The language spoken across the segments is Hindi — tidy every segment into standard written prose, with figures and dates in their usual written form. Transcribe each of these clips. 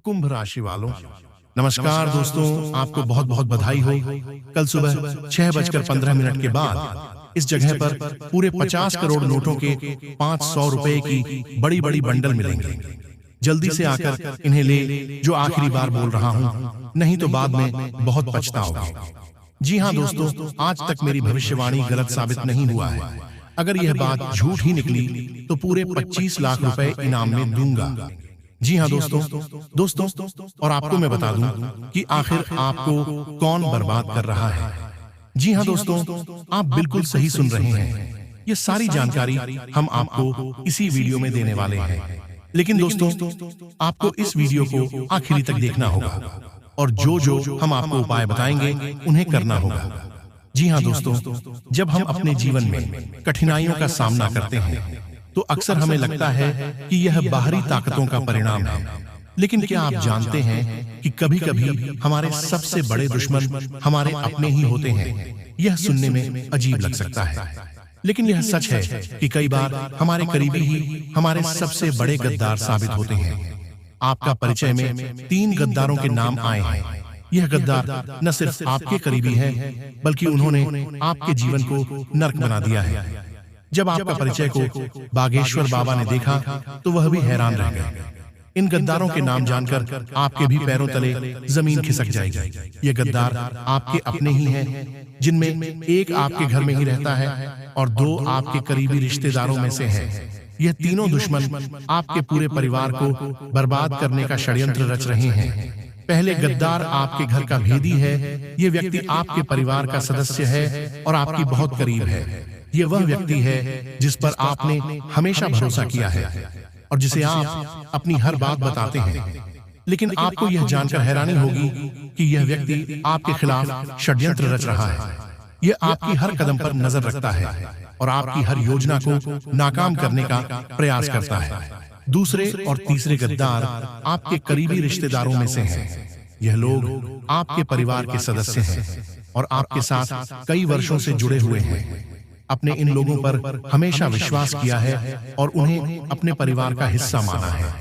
कुंभ राशि वालों, नमस्कार दोस्तों, आपको बहुत बहुत बधाई हो। कल सुबह 6:15 के बाद इस जगह पर पूरे 50 करोड़ नोटों के 500 रुपए की बड़ी बड़ी बंडल मिलेंगे। जल्दी से आकर इन्हें ले, जो आखिरी बार बोल रहा हूँ, नहीं तो बाद में बहुत पछताओगे। जी हाँ दोस्तों, आज तक मेरी भविष्यवाणी गलत साबित नहीं हुआ है। अगर यह बात झूठ ही निकली तो पूरे 25 लाख रुपए इनाम में दूंगा। जी हाँ दोस्तों, और आपको मैं बता दूं कि आखिर आपको कौन बर्बाद कर रहा है। जी हाँ दोस्तों, आप बिल्कुल सही सुन रहे हैं। ये सारी जानकारी हम आपको इसी वीडियो में देने वाले हैं। लेकिन दोस्तों, आपको इस वीडियो को आखिरी तक देखना होगा और जो हम आपको उपाय बताएंगे उन्हें करना होगा। जी हाँ दोस्तों, जब हम अपने जीवन में कठिनाइयों का सामना करते हैं तो अक्सर हमें लगता है कि यह बाहरी ताकतों का परिणाम है। लेकिन क्या आप जानते हैं कि कभी-कभी हमारे सबसे बड़े दुश्मन हमारे अपने ही होते हैं। यह सुनने में अजीब लग सकता है, लेकिन यह सच है कि कई बार हमारे करीबी ही हमारे सबसे बड़े गद्दार साबित होते हैं। आपका परिचय में 3 गद्दारों के नाम आए हैं। यह गद्दार न सिर्फ आपके करीबी हैं, बल्कि उन्होंने आपके जीवन को नर्क बना दिया है। जब आपका परिचय को बागेश्वर बाबा ने देखा तो वह भी हैरान रह गए। इन गद्दारों के नाम जानकर आपके भी पैरों तले जमीन खिसक जाएगी। ये गद्दार आपके अपने ही हैं, जिनमें एक आपके घर में ही रहता है और 2 आपके करीबी रिश्तेदारों में से है। यह तीनों दुश्मन आपके पूरे परिवार को बर्बाद करने का षड्यंत्र रच रहे हैं। पहले गद्दार आपके घर का भेदी है। ये व्यक्ति आपके परिवार का सदस्य है और आपकी बहुत करीब है। ये वह व्यक्ति है जिस पर आपने हमेशा भरोसा किया है और जिसे आप अपनी हर बात बताते हैं। लेकिन आपको यह जानकर हैरानी होगी कि यह व्यक्ति आपके खिलाफ षड्यंत्र रच रहा है। यह आपकी हर कदम पर नजर रखता है और आपकी हर योजना को नाकाम करने का प्रयास करता है। दूसरे और तीसरे गद्दार आपके करीबी रिश्तेदारों में से हैं। यह लोग आपके परिवार के सदस्य हैं और आपके साथ कई वर्षों से जुड़े हुए हैं। अपने इन लोगों पर हमेशा विश्वास किया है और उन्हें अपने परिवार का हिस्सा माना है।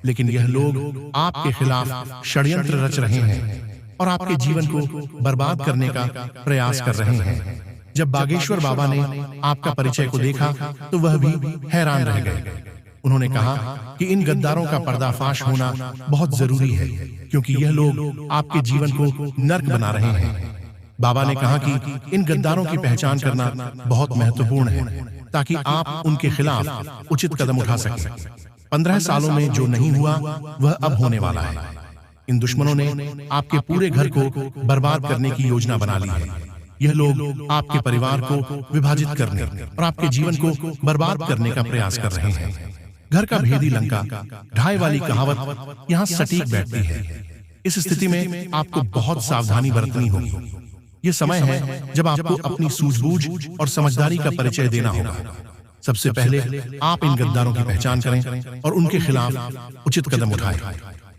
लेकिन यह लोग आपके खिलाफ षड्यंत्र रच रहे हैं और आपके जीवन को बर्बाद करने का प्रयास कर रहे हैं। जब बागेश्वर बाबा ने आपका परिचय को देखा तो वह भी हैरान रह गए। उन्होंने कहा कि इन गद्दारों का पर्दाफाश होना बहुत जरूरी है, क्योंकि यह लोग आपके जीवन को नर्क बना रहे हैं। बाबा ने कहा कि इन गद्दारों की पहचान करना बहुत महत्वपूर्ण है, ताकि आप उनके खिलाफ उचित कदम उठा सकें। 15 सालों में जो नहीं हुआ वह अब होने वाला है। इन दुश्मनों ने आपके पूरे घर को बर्बाद करने की योजना बना ली है। यह लोग आपके परिवार को विभाजित करने और आपके जीवन को बर्बाद करने का प्रयास कर रहे हैं। घर का भेदी लंका ढाई वाली कहावत यहाँ सटीक बैठती है। इस स्थिति में आपको बहुत सावधानी बरतनी होगी। ये समय है जब आपको अपनी सूझबूझ और समझदारी का परिचय देना होगा। सबसे पहले आप इन गद्दारों की पहचान करें और उनके खिलाफ उचित कदम उठाएं।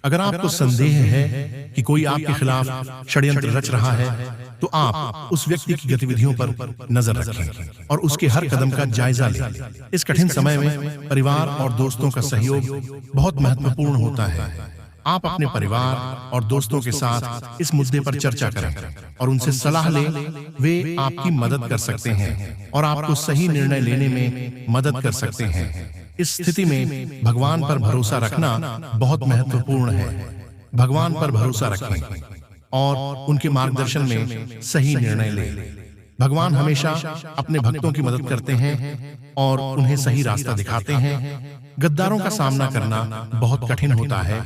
अगर आपको संदेह है कि कोई आपके खिलाफ षड्यंत्र रच रहा है, तो आप उस व्यक्ति की गतिविधियों पर नजर रखें और उसके हर कदम का जायजा लें। इस कठिन समय में परिवार और दोस्तों का सहयोग बहुत महत्वपूर्ण होता है। आप अपने परिवार और दोस्तों के साथ इस मुद्दे पर चर्चा करें और उनसे सलाह लें। वे आपकी मदद कर सकते हैं और आपको सही निर्णय लेने में मदद कर सकते हैं। इस स्थिति में भगवान पर भरोसा रखना बहुत महत्वपूर्ण है। भगवान पर भरोसा रखें और उनके मार्गदर्शन में सही निर्णय लें। भगवान हमेशा अपने भक्तों की मदद करते हैं और उन्हें सही रास्ता दिखाते हैं। गद्दारों का सामना करना बहुत कठिन होता है,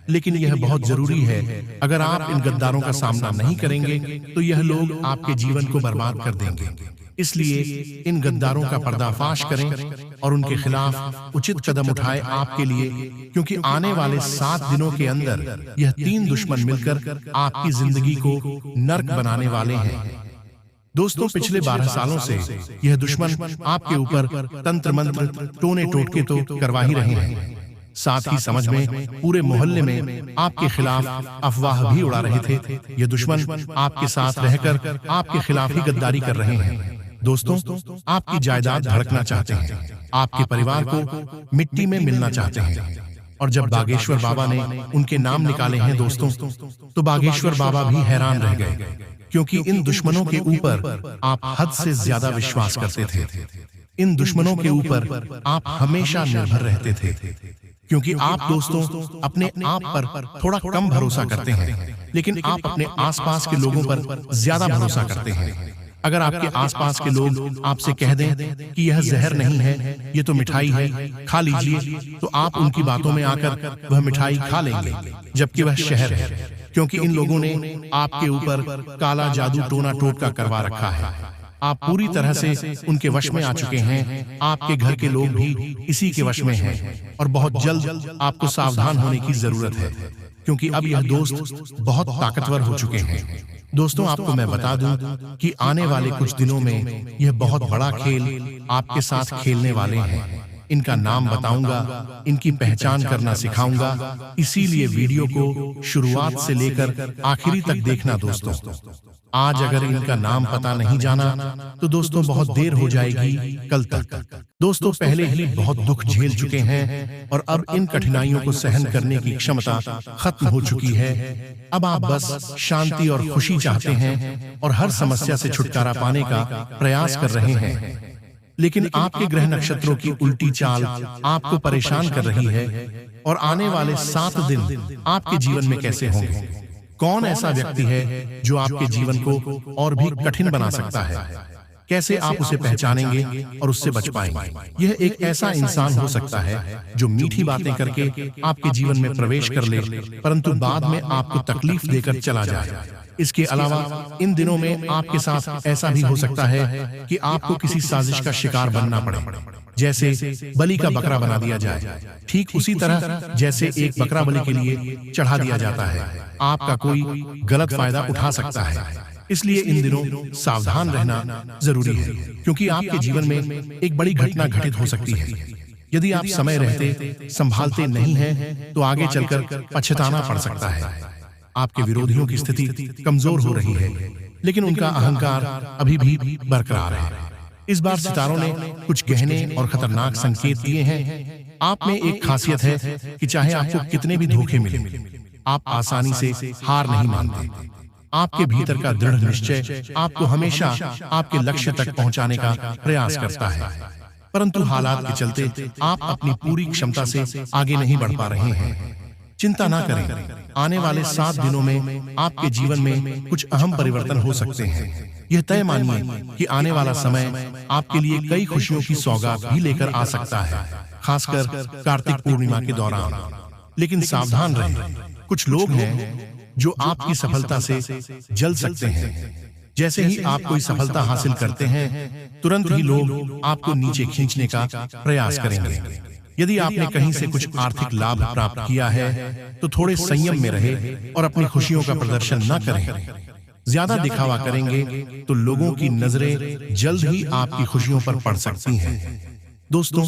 लेकिन यह बहुत जरूरी है। अगर आप इन गद्दारों का सामना नहीं करेंगे तो यह लोग आपके जीवन को बर्बाद कर देंगे। इसलिए इन गद्दारों का पर्दाफाश करें और उनके खिलाफ उचित कदम उठाएं आपके लिए, क्योंकि आने वाले 7 दिनों के अंदर यह 3 दुश्मन मिलकर आपकी जिंदगी को नर्क बनाने वाले हैं। दोस्तों, पिछले 12 सालों से यह दुश्मन आपके ऊपर तंत्र मंत्र टोने टोटके तो करवा ही रहे हैं, साथ ही समझ में पूरे मोहल्ले में आपके खिलाफ अफवाह भी उड़ा रहे थे। ये दुश्मन आपके साथ रहकर आपके खिलाफ ही गद्दारी कर रहे हैं। दोस्तों, आपकी जायदाद धड़कना चाहते हैं, आपके परिवार को मिट्टी में मिलना चाहते हैं। और जब बागेश्वर बाबा ने उनके नाम निकाले हैं दोस्तों, तो बागेश्वर बाबा भी हैरान रह गए, क्योंकि इन दुश्मनों के ऊपर आप हद से ज्यादा विश्वास करते थे। इन दुश्मनों के ऊपर आप हमेशा निर्भर रहते थे, क्योंकि आप दोस्तों अपने आप पर थोड़ा कम भरोसा करते हैं, लेकिन आप अपने आसपास के लोगों पर ज्यादा भरोसा करते हैं। अगर आपके आसपास के लोग आपसे कह दें कि यह जहर नहीं है, ये तो मिठाई है, खा लीजिए, तो आप उनकी बातों में आकर वह मिठाई खा लेंगे, जबकि वह शहर है, क्योंकि इन लोगों ने आपके ऊपर काला जादू टोना टोटका करवा रखा है। आप पूरी तरह से उनके वश में आ चुके हैं। आपके घर के लोग भी इसी के वश में हैं, और बहुत जल्द आपको सावधान होने की जरूरत है, क्योंकि अब यह दोस्त बहुत ताकतवर हो चुके हैं। दोस्तों, आपको मैं बता दूं कि आने वाले कुछ दिनों में यह बहुत बड़ा खेल आपके साथ खेलने वाले हैं। इनका नाम बताऊंगा, इनकी पहचान करना सिखाऊंगा, इसीलिए वीडियो को शुरुआत से लेकर आखिरी तक देखना दोस्तों। आज अगर इनका नाम पता नहीं जाना तो दोस्तों बहुत देर हो जाएगी कल तक। दोस्तों, पहले ही बहुत दुख झेल चुके हैं और अब इन कठिनाइयों को सहन करने की क्षमता खत्म हो चुकी है। अब आप बस शांति और खुशी चाहते हैं और हर समस्या से छुटकारा पाने का प्रयास कर रहे हैं, लेकिन आपके ग्रह नक्षत्रों की उल्टी चाल आपको परेशान कर रही है। और आने वाले 7 दिन आपके जीवन में कैसे होंगे? कौन ऐसा व्यक्ति है जो आपके जीवन को और भी कठिन बना सकता है? कैसे आप उसे पहचानेंगे और उससे बच पाएंगे? यह एक ऐसा इंसान हो सकता है जो मीठी बातें करके आपके जीवन में प्रवेश कर ले, परंतु बाद में आपको तकलीफ देकर चला जाए। इसके अलावा इन दिनों में आपके साथ ऐसा भी हो सकता है कि आपको किसी साजिश का शिकार बनना पड़े, जैसे बलि का बकरा बना दिया जाए। ठीक उसी तरह जैसे एक बकरा बलि के लिए चढ़ा दिया जाता है, आपका कोई गलत फायदा उठा सकता है। इसलिए इन दिनों सावधान रहना जरूरी है, क्योंकि आपके जीवन में एक बड़ी घटना घटित हो सकती है। यदि आप समय रहते संभालते नहीं हैं तो आगे चलकर पछताना पड़ सकता है। आपके विरोधियों की स्थिति कमजोर हो रही है, लेकिन उनका अहंकार अभी भी बरकरार है। इस बार सितारों ने कुछ गहने और खतरनाक संकेत दिए हैं। आप में एक खासियत है कि चाहे आपको कितने भी धोखे मिले, आप आसानी से हार नहीं मानते। आपके भीतर का दृढ़ निश्चय आपको हमेशा आपके लक्ष्य तक पहुंचाने का प्रयास करता है, परंतु हालात के चलते आप अपनी पूरी क्षमता से आगे नहीं बढ़ पा रहे हैं। चिंता ना करें, आने वाले 7 दिनों में आपके जीवन में कुछ अहम परिवर्तन हो सकते हैं। यह तय मानिए कि आने वाला समय आपके लिए कई खुशियों की सौगात भी लेकर आ सकता है, खासकर कार्तिक पूर्णिमा के दौरान। लेकिन सावधान रहें, कुछ लोग हैं जो आपकी सफलता से जल सकते हैं। जैसे ही आप कोई सफलता हासिल करते हैं, तुरंत ही लोग आपको नीचे खींचने का प्रयास करेंगे। यदि आपने कहीं से कुछ आर्थिक लाभ प्राप्त किया है तो थोड़े संयम में रहे और अपनी खुशियों का प्रदर्शन न करें। ज्यादा दिखावा करेंगे तो लोगों की नजरें जल्द ही आपकी खुशियों पर पड़ सकती हैं। दोस्तों,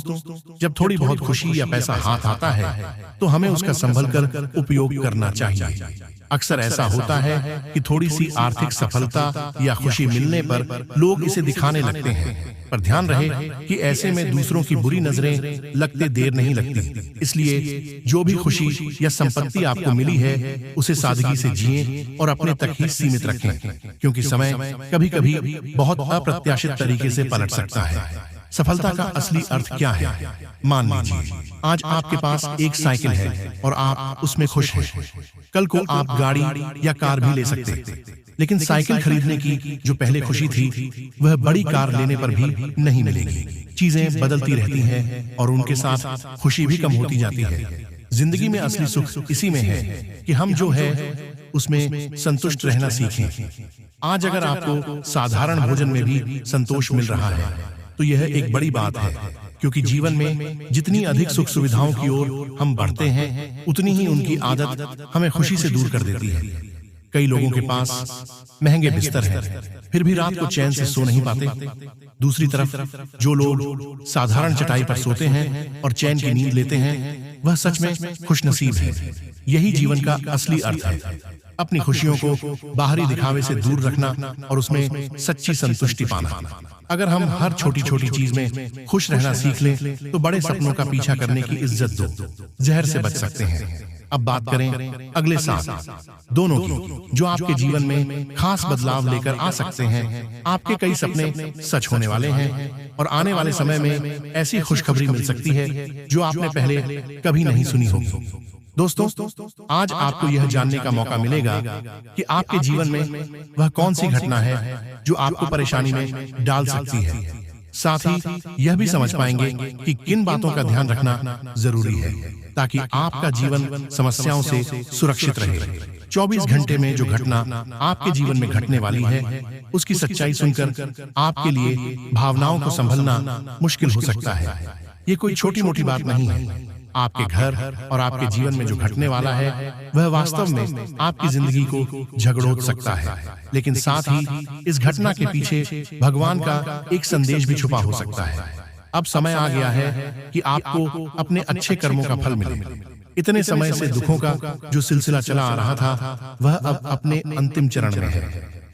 जब थोड़ी बहुत खुशी या पैसा हाथ आता है तो हमें उसका संभल कर उपयोग करना चाहिए। अक्सर ऐसा होता है कि थोड़ी सी आर्थिक सफलता या खुशी मिलने पर लोग इसे दिखाने लगते हैं, पर ध्यान रहे कि ऐसे में दूसरों की बुरी नजरें लगते देर नहीं लगती। इसलिए जो भी खुशी या संपत्ति आपको मिली है उसे सादगी से जिएं और अपने तक ही सीमित रखें, क्योंकि समय कभी-कभी बहुत अप्रत्याशित तरीके से पलट सकता है। सफलता का असली अर्थ क्या है? मान लीजिए आज आपके पास एक साइकिल है और आप उसमें खुश हैं। कल को आप गाड़ी या कार भी ले सकते, लेकिन साइकिल खरीदने की जो पहले खुशी थी वह बड़ी कार लेने पर भी नहीं मिलेगी। चीजें बदलती रहती हैं और उनके साथ खुशी भी कम होती जाती है। जिंदगी में असली सुख इसी में है कि हम जो है उसमें संतुष्ट रहना सीखें। आज अगर आपको साधारण भोजन में भी संतोष मिल रहा है तो यह एक बड़ी बात है, क्योंकि जीवन में जितनी अधिक सुख सुविधाओं की ओर हम बढ़ते हैं उतनी ही उनकी आदत हमें खुशी से दूर कर देती है। कई लोगों के पास महंगे बिस्तर हैं, फिर भी रात को चैन से सो नहीं पाते। दूसरी तरफ जो लोग साधारण चटाई पर सोते हैं और चैन की नींद लेते हैं वह सच में खुशनसीब है। यही जीवन का असली अर्थ है। अपनी खुशियों को बाहरी दिखावे से दूर रखना और उसमें सच्ची संतुष्टि पाना। अगर हम हर छोटी छोटी चीज में खुश रहना सीख लें तो बड़े सपनों का पीछा करने की इज्जत दो जहर से बच सकते हैं। अब बात करें अगले 7 दोनों की, जो आपके जीवन में खास बदलाव लेकर आ सकते हैं। आपके कई सपने सच होने वाले हैं और आने वाले समय में ऐसी खुशखबरी मिल सकती है जो आपने पहले कभी नहीं सुनी होगी। दोस्तों, आज आपको यह जानने का मौका मिलेगा कि आपके जीवन में वह कौन सी घटना है जो आपको परेशानी में डाल सकती है। साथ ही यह भी समझ पाएंगे कि किन बातों का ध्यान रखना जरूरी है ताकि आपका जीवन समस्याओं से सुरक्षित रहे। 24 घंटे में जो घटना आपके जीवन में घटने वाली है उसकी सच्चाई सुनकर आपके लिए भावनाओं को संभलना मुश्किल हो सकता है। ये कोई छोटी मोटी बात नहीं है। आपके घर और आपके जीवन में जो घटने वाला है वह वास्तव में आपकी जिंदगी को झगड़ोद सकता है, लेकिन साथ ही इस घटना के पीछे भगवान का एक संदेश भी छुपा हो सकता है। अब समय आ गया है कि आपको अपने अच्छे कर्मों का फल मिले। इतने समय से दुखों का जो सिलसिला चला आ रहा था वह अब अपने अंतिम चरण में है।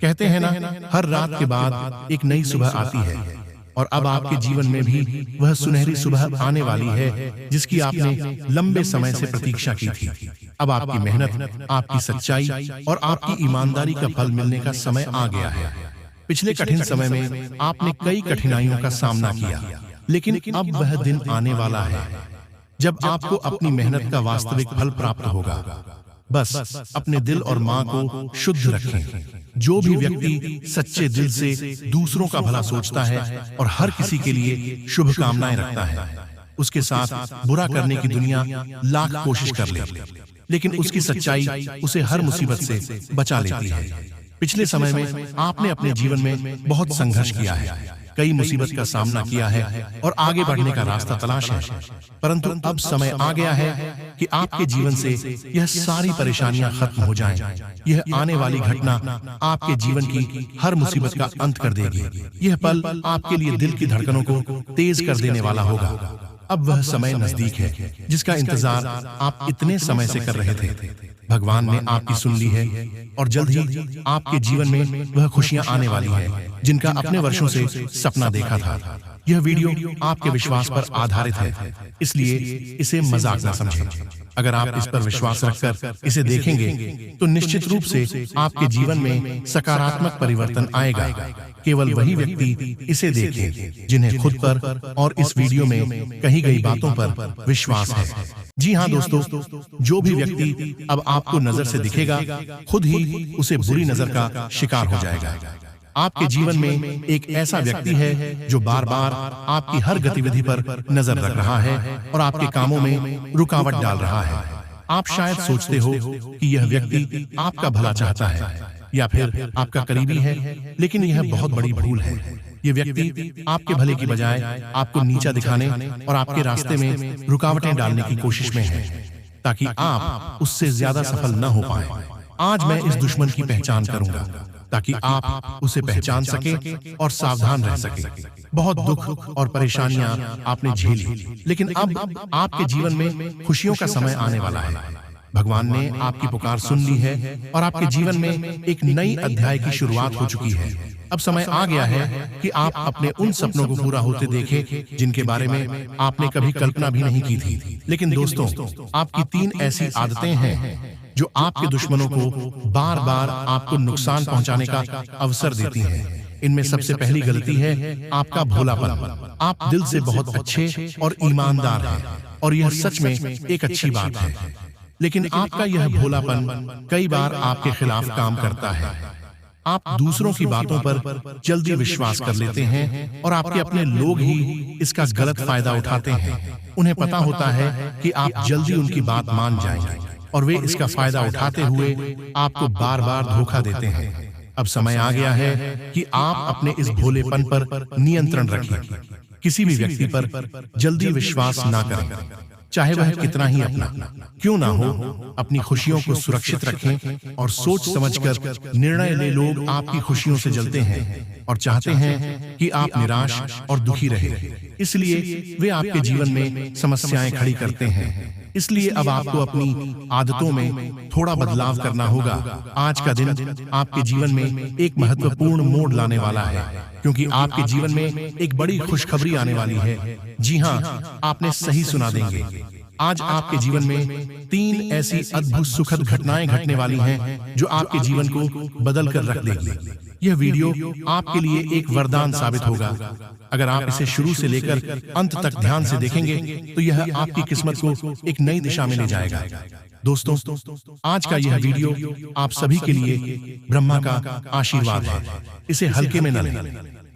कहते हैं ना, हर रात के बाद एक नई सुबह आती है और अब आपके जीवन में भी वह सुनहरी सुबह आने वाली है जिसकी आपने लंबे समय से प्रतीक्षा की थी। अब आपकी मेहनत, आपकी सच्चाई और आपकी ईमानदारी का फल मिलने का समय आ गया है। पिछले कठिन समय में आपने कई कठिनाइयों का सामना किया, लेकिन अब वह दिन आने वाला है जब आपको अपनी मेहनत का वास्तविक फल प्राप्त होगा। बस अपने दिल और मां को शुद्ध रखें। जो भी व्यक्ति सच्चे दिल से दूसरों का भला सोचता है और हर किसी के लिए शुभकामनाएं रखता है, उसके साथ बुरा करने की दुनिया लाख कोशिश कर ले, लेकिन उसकी सच्चाई उसे हर मुसीबत से बचा लेती है। पिछले समय में आपने अपने जीवन में बहुत संघर्ष किया है, कई मुसीबत का सामना किया है और आगे बढ़ने का रास्ता तलाश है, परंतु अब समय आ गया है कि आपके जीवन से यह सारी परेशानियां खत्म हो जाएं। यह आने वाली घटना आपके जीवन की हर मुसीबत का अंत कर देगी। यह पल आपके लिए दिल की धड़कनों को तेज कर देने वाला होगा। अब वह समय नजदीक है जिसका इंतजार आप इतने समय से कर रहे थे। भगवान ने आपकी सुन ली है और जल्द ही आपके जीवन में वह खुशियां आने वाली हैं जिनका अपने वर्षों से सपना देखा था। यह वीडियो आपके विश्वास पर आधारित है, इसलिए इसे मजाक न समझें। अगर आप इस पर विश्वास रखकर इसे देखेंगे तो निश्चित रूप से आपके जीवन में सकारात्मक परिवर्तन आएगा। केवल वही व्यक्ति इसे देखें जिन्हें खुद पर और इस वीडियो में कही गई बातों पर विश्वास है। जी हाँ दोस्तों, जो भी व्यक्ति अब आपको नजर से दिखेगा खुद ही उसे बुरी नजर का शिकार हो जाएगा। आपके जीवन में एक ऐसा व्यक्ति है जो बार बार आपकी हर गतिविधि पर नजर रख रहा है और आपके कामों में रुकावट डाल रहा है। आप शायद सोचते हो कि यह व्यक्ति आपका भला चाहता है या फिर आपका करीबी है, लेकिन यह बहुत बड़ी भूल है। यह व्यक्ति आपके भले की बजाय आपको नीचा दिखाने और आपके रास्ते में रुकावटें डालने की कोशिश में है ताकि आप उससे ज्यादा सफल न हो पाए। आज मैं इस दुश्मन की पहचान करूंगा ताकि आप उसे पहचान सके और सावधान रह सके। बहुत दुख और परेशानियां आपने झेली, लेकिन अब आपके जीवन में खुशियों का समय आने वाला है। भगवान ने आपकी पुकार सुन ली है और आपके जीवन में एक नई अध्याय की शुरुआत हो चुकी है। अब समय आ गया है कि आप अपने उन सपनों को पूरा होते देखें जिनके बारे में आपने कभी कल्पना भी नहीं की थी। लेकिन दोस्तों, आपकी 3 ऐसी आदतें हैं जो आपके दुश्मनों को बार बार आपको नुकसान पहुंचाने का अवसर देती हैं। इनमें सबसे पहली गलती है आपका भोलापन। आप दिल से बहुत अच्छे और ईमानदार हैं और यह सच में एक अच्छी बात है, लेकिन आपका यह भोलापन कई बार आपके खिलाफ काम करता है। आप दूसरों की बातों पर जल्दी विश्वास कर लेते हैं और आपके अपने लोग ही इसका गलत फायदा उठाते हैं। उन्हें पता होता है कि आप जल्दी उनकी बात मान जाएंगे और वे इसका फायदा उठाते हुए आपको बार बार धोखा देते हैं। अब समय आ गया है कि आप अपने इस भोलेपन पर नियंत्रण रखें। किसी भी व्यक्ति पर जल्दी विश्वास ना करें, चाहे वह कितना ही अपना क्यों ना हो। अपनी खुशियों को सुरक्षित रखें और सोच समझकर निर्णय ले। लोग आपकी खुशियों से जलते हैं और चाहते हैं कि आप निराश और दुखी रहे, इसलिए वे आपके जीवन में समस्याएं खड़ी करते हैं। इसलिए अब आपको अपनी आदतों में थोड़ा बदलाव करना होगा। आज का दिन आपके जीवन में एक महत्वपूर्ण मोड़ लाने वाला है, क्योंकि आपके जीवन में एक बड़ी खुशखबरी आने वाली है। जी हाँ, आपने सही सुना देंगे। आज आपके जीवन में 3 ऐसी अद्भुत सुखद घटनाएं घटने वाली हैं जो आपके जीवन को बदल कर रख देगी। यह वीडियो आपके लिए एक वरदान साबित होगा। अगर आप इसे शुरू से लेकर अंत तक ध्यान से देखेंगे तो यह आपकी किस्मत को एक नई दिशा में ले जाएगा। दोस्तों, आज का यह वीडियो आप सभी के लिए ब्रह्मा का आशीर्वाद है। इसे हल्के में न लें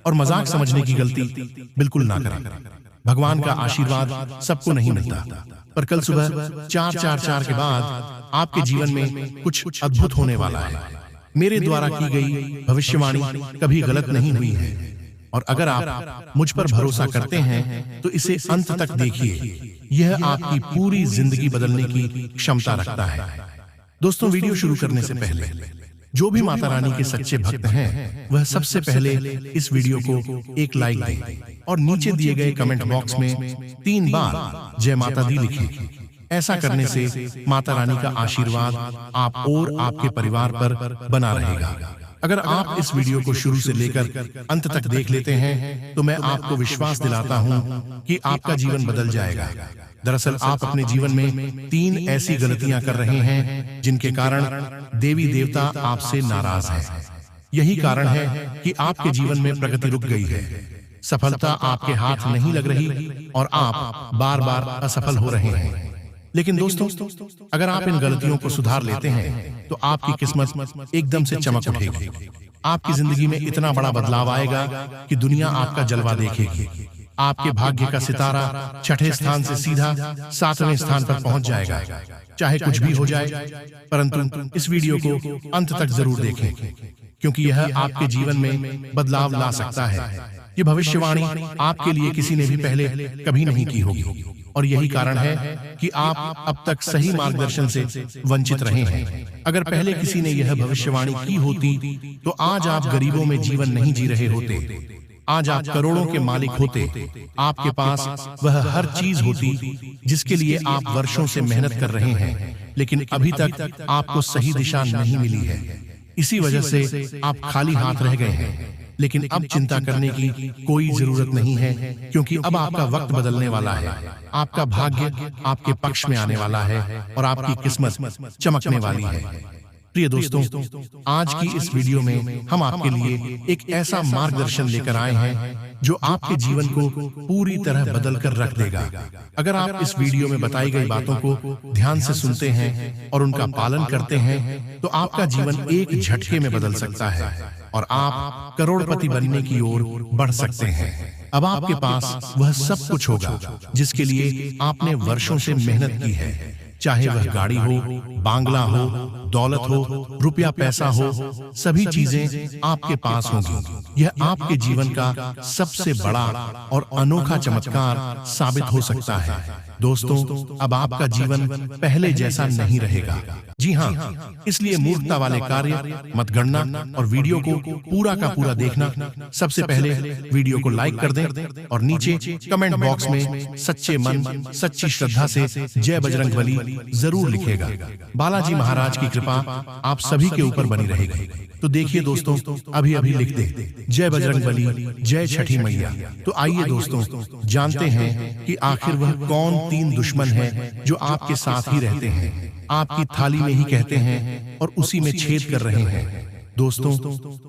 और मजाक समझने की गलती बिल्कुल ना करें। भगवान का आशीर्वाद सबको नहीं मिलता, पर कल सुबह 4:44 के बाद आपके जीवन में कुछ अद्भुत होने वाला है। मेरे द्वारा की गई भविष्यवाणी कभी गलत नहीं हुई है, और अगर आप मुझ पर भरोसा करते हैं तो इसे अंत तक देखिए। यह आपकी पूरी जिंदगी बदलने की क्षमता रखता है। दोस्तों, वीडियो शुरू करने से पहले जो भी माता रानी के सच्चे भक्त हैं, वह सबसे पहले इस वीडियो को एक लाइक दें और नीचे दिए गए कमेंट बॉक्स में 3 बार जय माता दी लिखें। ऐसा करने से माता रानी का आशीर्वाद आप और आपके परिवार पर बना रहेगा। अगर आप इस वीडियो को शुरू से लेकर अंत तक देख लेते हैं तो मैं आपको विश्वास दिलाता हूं कि आपका जीवन बदल जाएगा। दरअसल आप अपने जीवन में 3 ऐसी गलतियां कर रहे हैं जिनके कारण देवी देवता आपसे नाराज हैं। यही कारण है कि आपके जीवन में प्रगति रुक गई है, सफलता आपके हाथ नहीं लग रही और आप बार बार असफल हो रहे हैं। लेकिन दोस्तों, अगर आप इन गलतियों को सुधार लेते हैं तो आपकी किस्मत एकदम से चमक उठेगी। आपकी जिंदगी में इतना बड़ा बदलाव आएगा कि दुनिया आपका जलवा देखेगी। आपके भाग्य का सितारा 6ठे स्थान से सीधा 7वें स्थान पर पहुंच जाएगा। चाहे कुछ भी हो जाए, परंतु इस वीडियो को अंत तक जरूर देखें, क्योंकि यह आपके जीवन में बदलाव ला सकता है। ये भविष्यवाणी आपके लिए किसी ने भी पहले कभी नहीं की होगी, और यही कारण है कि आप अब तक सही मार्गदर्शन से वंचित रहे हैं। अगर पहले किसी ने यह भविष्यवाणी की होती तो आज आप गरीबों में जीवन नहीं जी रहे होते। आज आप करोड़ों के मालिक होते। आपके पास वह हर चीज होती जिसके लिए आप वर्षों से मेहनत कर रहे हैं, लेकिन अभी तक आपको सही दिशा नहीं मिली है। इसी वजह से आप खाली हाथ रह गए हैं। लेकिन अब चिंता करने की कोई जरूरत नहीं है, क्योंकि अब आपका वक्त बदलने वाला है। आपका भाग्य आपके पक्ष में आने वाला है और आपकी किस्मत चमकने वाली है। प्रिय दोस्तों, आज की इस वीडियो में हम आपके लिए एक ऐसा मार्गदर्शन लेकर आए हैं जो आपके जीवन को पूरी तरह बदल कर रख देगा। अगर आप इस वीडियो में बताई गई बातों को ध्यान से सुनते हैं और उनका पालन करते हैं तो आपका जीवन एक झटके में बदल सकता है और आप करोड़पति बनने की ओर बढ़ सकते हैं। अब आपके पास वह सब कुछ होगा जिसके लिए आपने वर्षों से मेहनत की है। चाहे वह गाड़ी हो, बांग्ला हो, दौलत हो, रुपया पैसा हो, सभी चीजें आपके पास होंगी। यह आपके जीवन का सबसे बड़ा और अनोखा चमत्कार साबित हो सकता है। दोस्तों, अब आपका जीवन पहले जैसा नहीं रहेगा। जी हाँ, इसलिए मूर्खता वाले कार्य मत गणना और वीडियो को पूरा का पूरा देखना। सबसे पहले वीडियो को लाइक कर दें और नीचे कमेंट बॉक्स में सच्चे मन, सच्ची श्रद्धा से जय बजरंगबली जरूर लिखेगा। बालाजी महाराज की कृपा आप सभी के ऊपर बनी रहेगी। तो देखिए दोस्तों, अभी अभी लिख दे जय बजरंगबली, जय छठी मैया। तो आइए दोस्तों, जानते हैं कि आखिर वह कौन 3 दुश्मन हैं जो आपके साथ ही रहते हैं, आपकी थाली में ही कहते हैं और उसी में छेद कर रहे हैं। दोस्तों,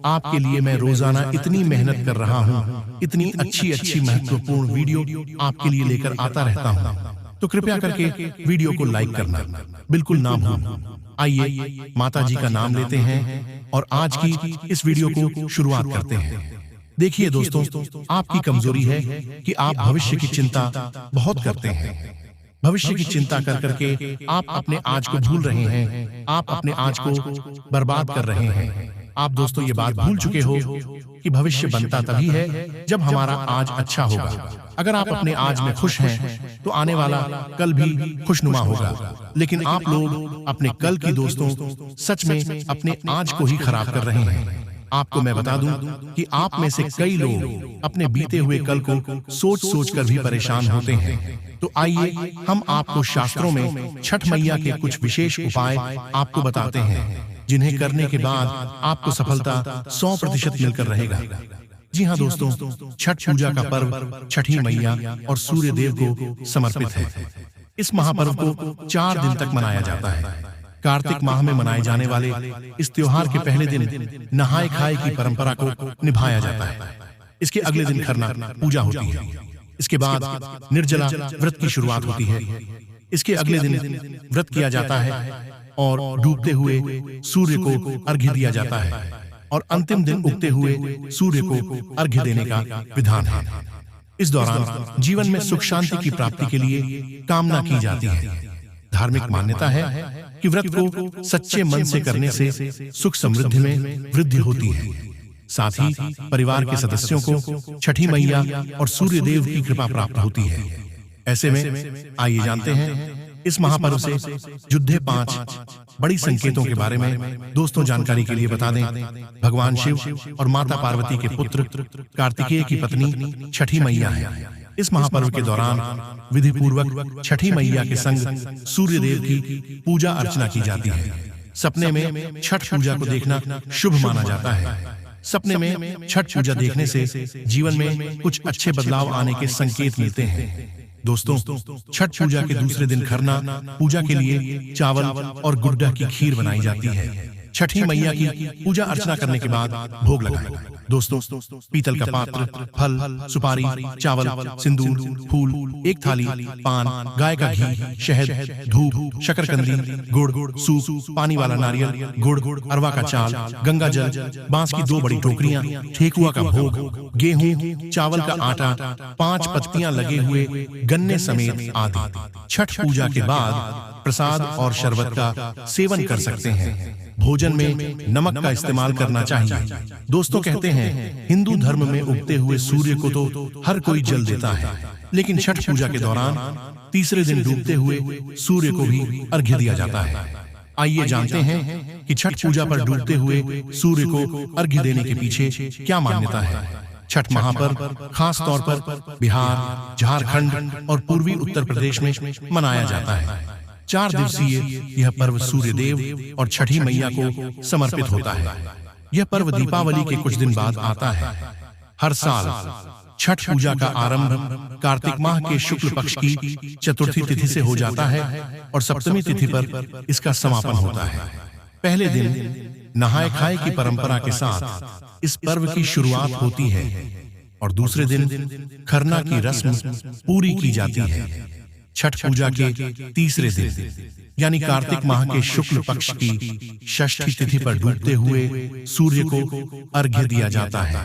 आपके लिए मैं रोजाना इतनी मेहनत कर रहा हूँ, इतनी अच्छी अच्छी महत्वपूर्ण वीडियो आपके लिए लेकर आता रहता हूँ। तो कृपया करके वीडियो को लाइक करना बिल्कुल ना भूलें। आइए माता जी का नाम लेते हैं और आज की इस वीडियो को शुरुआत करते हैं। देखिए दोस्तों, आपकी कमजोरी है कि आप भविष्य की चिंता बहुत करते हैं। भविष्य की चिंता कर करके आप अपने आज को भूल रहे हैं, आप अपने आज को बर्बाद कर रहे हैं। आप दोस्तों ये बात भूल चुके हो कि भविष्य बनता तभी है जब हमारा आज अच्छा होगा। अगर आप अपने आज में खुश हैं तो आने वाला कल भी खुशनुमा होगा। लेकिन आप लोग अपने कल की दोस्तों सच में अपने आज को ही खराब कर रहे हैं। आपको मैं बता दूं कि आप में से कई लोग अपने बीते हुए कल को सोच सोच कर भी परेशान होते हैं। तो आइए हम आपको शास्त्रों में छठ मैया के कुछ विशेष उपाय आपको बताते हैं, जिन्हें करने के बाद आपको सफलता 100% मिलकर रहेगा। जी हाँ दोस्तों, छठ पूजा का पर्व छठी मैया और सूर्य देव को समर्पित है। इस महापर्व को 4 दिन तक मनाया जाता है। कार्तिक माह में मनाए जाने वाले इस त्योहार के पहले दिन नहाए खाए की परंपरा को निभाया जाता है। इसके अगले दिन खरना पूजा होती है। इसके बाद निर्जला व्रत की शुरुआत होती है। इसके अगले दिन व्रत किया जाता है और डूबते हुए सूर्य को अर्घ्य दिया जाता है और अंतिम दिन उगते हुए सूर्य को अर्घ्य देने का विधान है। इस दौरान जीवन में सुख शांति की प्राप्ति के लिए कामना की जाती है। धार्मिक मान्यता है कि व्रत को सच्चे मन से करने से सुख समृद्धि में वृद्धि होती है। साथ ही परिवार के सदस्यों को छठी मैया और सूर्य देव की कृपा प्राप्त होती है। ऐसे में आइए जानते हैं इस महापर्व से जुड़े 5 बड़ी संकेतों के बारे में। दोस्तों, जानकारी के लिए बता दें, भगवान शिव और माता पार्वती के पुत्र कार्तिकेय की पत्नी छठी मैया है। इस महापर्व के दौरान विधि पूर्वक छठी मैया के संग सूर्य देव की पूजा अर्चना की जाती है। सपने में छठ पूजा को देखना शुभ माना जाता है। सपने में छठ पूजा देखने से जीवन में कुछ अच्छे बदलाव आने के संकेत मिलते हैं। दोस्तों, छठ पूजा के दूसरे दिन खरना पूजा के लिए चावल और गुड्डा की खीर बनाई जाती है। छठी मैया की पूजा अर्चना करने के बाद भोग लगाएं। दोस्तों, पीतल का पात्र, फल, सुपारी, चावल, सिंदूर, फूल, एक थाली, पान, गाय का घी, शहद, धूप, शकरकंदी, गुड़, सूप, पानी वाला नारियल, गुड़, अरवा का चाल, गंगा जल, बांस की 2 बड़ी टोकरियां, ठेकुआ का भोग, गेहूं, चावल का आटा, 5 पत्तियां लगे हुए गन्ने समेत आदि। छठ पूजा के बाद प्रसाद और शरबत का सेवन कर सकते हैं। भोजन में नमक का इस्तेमाल करना चाहिए। दोस्तों, कहते हैं हिंदू धर्म में उगते हुए सूर्य को तो हर कोई जल देता है, लेकिन छठ पूजा के दौरान तीसरे दिन डूबते हुए सूर्य को भी अर्घ्य दिया जाता है। आइए जानते हैं कि छठ पूजा पर डूबते हुए सूर्य को अर्घ्य देने के पीछे क्या मान्यता है। छठ महापर्व खास तौर पर बिहार, झारखंड और पूर्वी उत्तर प्रदेश में मनाया जाता है। 4 दिवसीय यह पर्व सूर्य देव और छठी मैया को समर्पित होता है। यह पर्व दीपावली के कुछ दिन बाद आता है। हर साल छठ पूजा का आरंभ कार्तिक माह के शुक्ल पक्ष की चतुर्थी तिथि से हो जाता है और सप्तमी तिथि पर इसका समापन होता है। पहले दिन नहाए खाए की परंपरा के साथ इस पर्व की शुरुआत होती है और दूसरे दिन खरना की रस्म पूरी की जाती है। छठ पूजा के तीसरे दिन यानी कार्तिक माह के शुक्ल पक्ष की षष्ठी तिथि पर डूबते हुए सूर्य को अर्घ्य दिया जाता है।